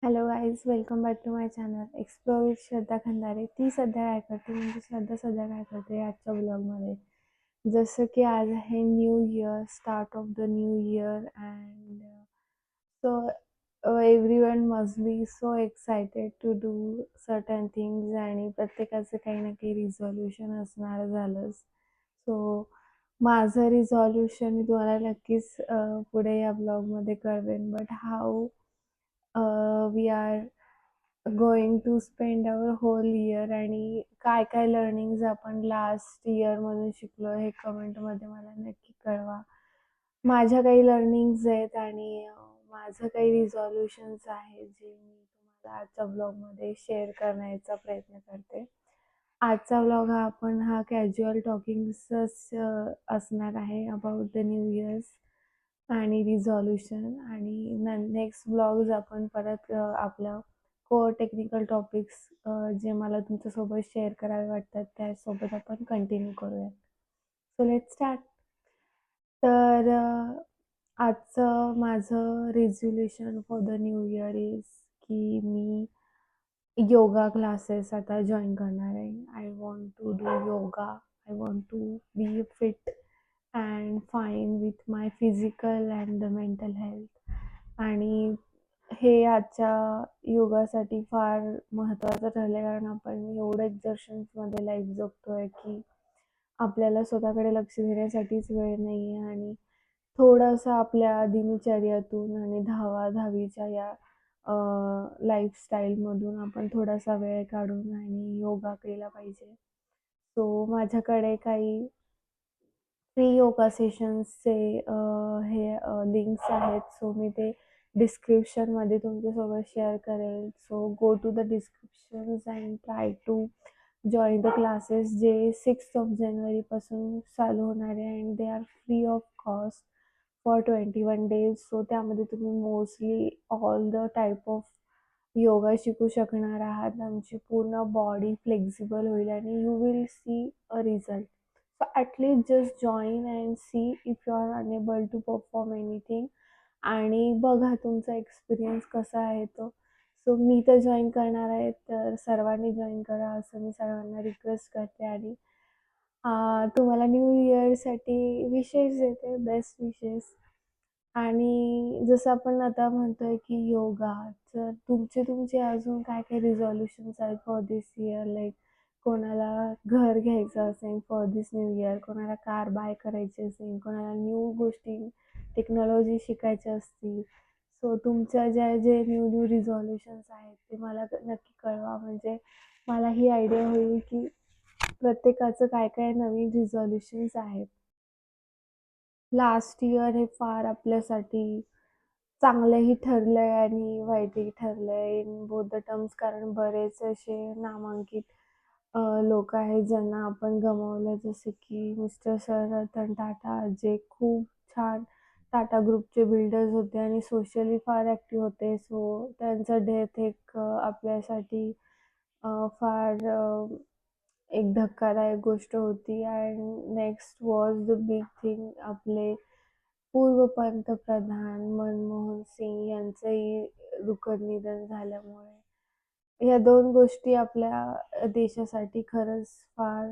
Hello guys, welcome back to my channel explore with Shraddha Khandare. ती सध्या काय करते म्हणजे श्रद्धा सध्या काय करते आजच्या ब्लॉगमध्ये. जसं की आज आहे new year, start of the new year and so everyone must be so excited to do certain things आणि प्रत्येकाचं काही ना काही रिझॉल्युशन असणार झालंच. सो माझं रिझॉल्युशन मी तुम्हाला नक्कीच पुढे या ब्लॉगमध्ये कळवेन. But how we are going to spend our whole year आणि काय काय लर्निंग्स आपण लास्ट इयरमधून शिकलो हे कमेंटमध्ये मला नक्की कळवा. माझ्या काही लर्निंग्स आहेत आणि माझं काही रिझॉल्युशन्स आहेत जे मी तुम्हाला आजच्या ब्लॉगमध्ये शेअर करण्याचा प्रयत्न करते. आजचा ब्लॉग हा कॅज्युअल टॉकिंगचाच असणार आहे अबाउट द न्यू इयर्स आणि रिझॉल्युशन. आणि नेक्स्ट ब्लॉग्स आपण परत आपलं कोर टेक्निकल टॉपिक्स जे मला तुमच्यासोबत शेअर करावे वाटतात त्यासोबत आपण कंटिन्यू करूया. So let start. तर आजचं माझं resolution for the new year is की मी योगा क्लासेस आता जॉईन करणार आहे. I want to do yoga. I want to be fit and fine with my physical and the mental health. आणि हे आजच्या युगासाठी फार महत्त्वाचं ठरलं आहे, कारण आपण एवढं एक्झर्शन्समध्ये लाईफ जगतोय की आपल्याला स्वतःकडे लक्ष देण्यासाठीच वेळ नाही आहे. आणि थोडंसं आपल्या दिनचर्यातून आणि धावाधावीच्या या लाईफस्टाईलमधून आपण थोडासा वेळ काढून आणि योगा केला पाहिजे. सो माझ्याकडे काही फ्री योगा सेशन्सचे हे लिंक्स आहेत. सो मी ते डिस्क्रिप्शनमध्ये तुमच्यासोबत शेअर करेल. So go to the descriptions and try to join the classes जे 6th ऑफ जानेवारीपासून चालू होणार आहे and they are free of cost for 21 days. So त्यामध्ये तुम्ही mostly all the type of yoga शिकू शकणार आहात. आमची पूर्ण बॉडी फ्लेक्झिबल होईल आणि you will see a result. So at least just join and see if you are unable to perform anything आणि बघा तुमचा एक्सपिरियन्स कसा आहे तो. सो मी तर जॉईन करणार आहे, तर सर्वांनी जॉईन करा असं मी सर्वांना रिक्वेस्ट करते. आणि तुम्हाला न्यू इयरसाठी विशेष देते, बेस्ट विशेस. आणि जसं आपण आता म्हणतोय की योगा, तर तुमचे अजून काय काय रिझॉल्युशन्स आहेत फॉर दिस इयर. लाईक कोणाला घर घ्यायचं असेल फॉर दिस न्यू इयर, कोणाला कार बाय करायची असेल, कोणाला न्यू गोष्टी टेक्नॉलॉजी शिकायच्या असतील. सो तुमच्या जे न्यू न्यू रिझॉल्युशन्स आहेत ते मला नक्की कळवा, म्हणजे मला ही आयडिया होईल की प्रत्येकाचं काय काय नवीन रिझॉल्युशन्स आहेत. लास्ट इयर हे फार आपल्यासाठी चांगलंही ठरलंय आणि वाईटही ठरलंय इन बोथ द टर्म्स, कारण बरेच असे नामांकित लोक आहेत ज्यांना आपण गमावलं, जसे की मिस्टर सर रतन टाटा, जे खूप छान टाटा ग्रुपचे बिल्डर्स होते आणि सोशली फार ॲक्टिव्ह होते. सो त्यांचं डेथ एक आपल्यासाठी फार एक धक्कादायक गोष्ट होती. And next was the big thing, आपले पूर्व पंतप्रधान मनमोहन सिंग यांचंही दुःखद निधन झाल्यामुळे या दोन गोष्टी आपल्या देशासाठी खरंच फार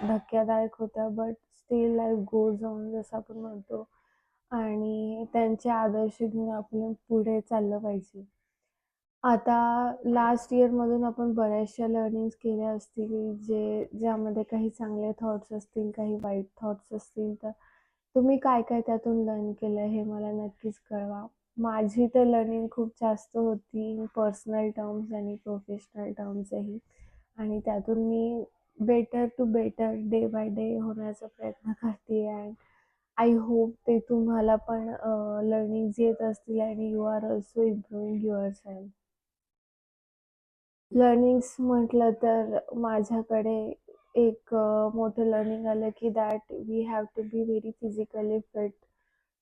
धक्कादायक होत्या. But still life goes on जसं आपण म्हणतो, आणि त्यांचे आदर्श घेऊन आपण पुढे चाललं पाहिजे. आता लास्ट इयरमधून आपण बऱ्याचशा लर्निंग्स केल्या असतील, ज्यामध्ये काही चांगले थॉट्स असतील, काही वाईट थॉट्स असतील. तर तुम्ही काय काय त्यातून लर्न केलं हे मला नक्कीच कळवा. माझी तर लर्निंग खूप जास्त होती, पर्सनल टर्म्स आणि प्रोफेशनल टर्म्सही. आणि त्यातून मी better to better day by day होण्याचा प्रयत्न करते. अँड आय होप ते तुम्हाला पण लर्निंग्स येत असतील आणि you are also improving your self. Learnings म्हटलं तर माझ्याकडे एक मोठं लर्निंग आलं की that we have to be very physically fit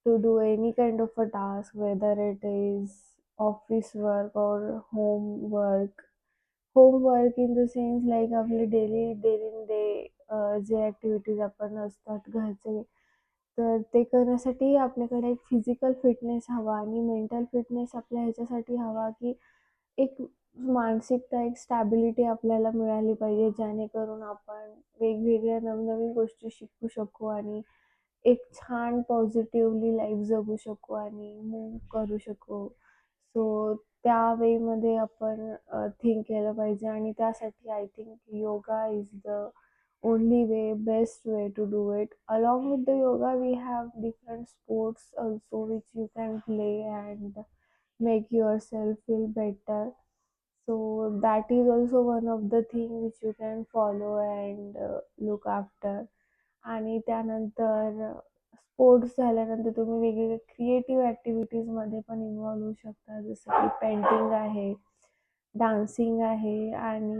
to do any kind of a task, whether it is office work or homework. Homework in the sense like आपले daily day जे activities आपण असतात घरचे, तर ते करण्यासाठी आपल्याकडे एक फिजिकल फिटनेस हवा आणि मेंटल फिटनेस आपल्या ह्याच्यासाठी हवा, की एक मानसिकता, एक स्टॅबिलिटी आपल्याला मिळाली पाहिजे, जेणेकरून आपण वेगवेगळ्या नवनवीन गोष्टी शिकू शकू आणि एक छान पॉझिटिव्हली लाईफ जगू शकू आणि मूव्ह करू शकू. सो त्या वेमध्ये आपण थिंक केलं पाहिजे आणि त्यासाठी I think yoga is the only way, best way to do it. Along with the yoga, we have different sports also which you can play and make yourself feel better. So that is also one of the things which you can follow and look after. आणि त्यानंतर sports झाल्यानंतर तुम्ही वेगवेगळ्या creative ॲक्टिव्हिटीजमध्ये पण involve होऊ शकता. जसं की पेंटिंग आहे, डान्सिंग आहे आणि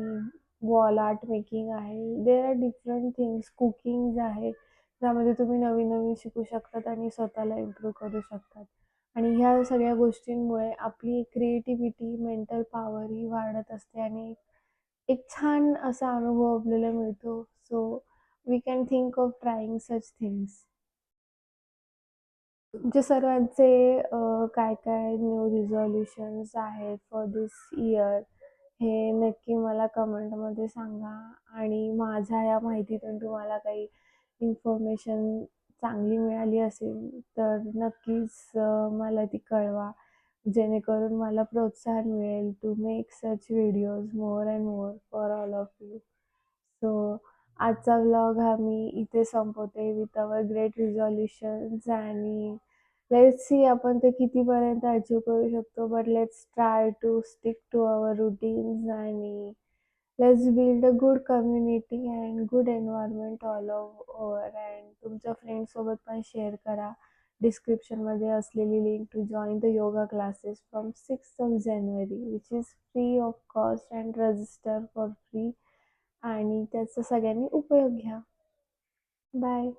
वॉल आर्ट मेकिंग आहे. There are different things. Cooking आहे, त्यामध्ये तुम्ही नवीन-नवीन शिकू शकतात आणि स्वतःला इम्प्रूव्ह करू शकतात. आणि ह्या सगळ्या गोष्टींमुळे आपली क्रिएटिव्हिटी, मेंटल पॉवर ही वाढत असते आणि एक छान असा अनुभव आपल्याला मिळतो. So we can think of trying such things. तुमचे सर्वांचे काय-काय न्यू रिझोल्यूशन्स आहेत फॉर धिस इयर हे नक्की मला कमेंटमध्ये सांगा आणि माझ्या या माहितीतून तुम्हाला काही इन्फॉर्मेशन चांगली मिळाली असेल तर नक्कीच मला ती कळवा. जेणेकरून मला प्रोत्साहन मिळेल to make such videos more and more for all of you. So आजचा व्लॉग हा मी इथे संपवते विथ अवर ग्रेट रिझोल्यूशन्स आणि लेट्स सी आपण ते कितीपर्यंत अचीव्ह करू शकतो. But let's try to stick to our routines आणि let's build a good community and good environment all over. And तुमच्या फ्रेंड्ससोबत पण शेअर करा. डिस्क्रिप्शनमध्ये असलेली link to join the yoga classes from 6th of January which is free of cost and register for free आणि त्याचा सगळ्यांनी उपयोग घ्या. बाय.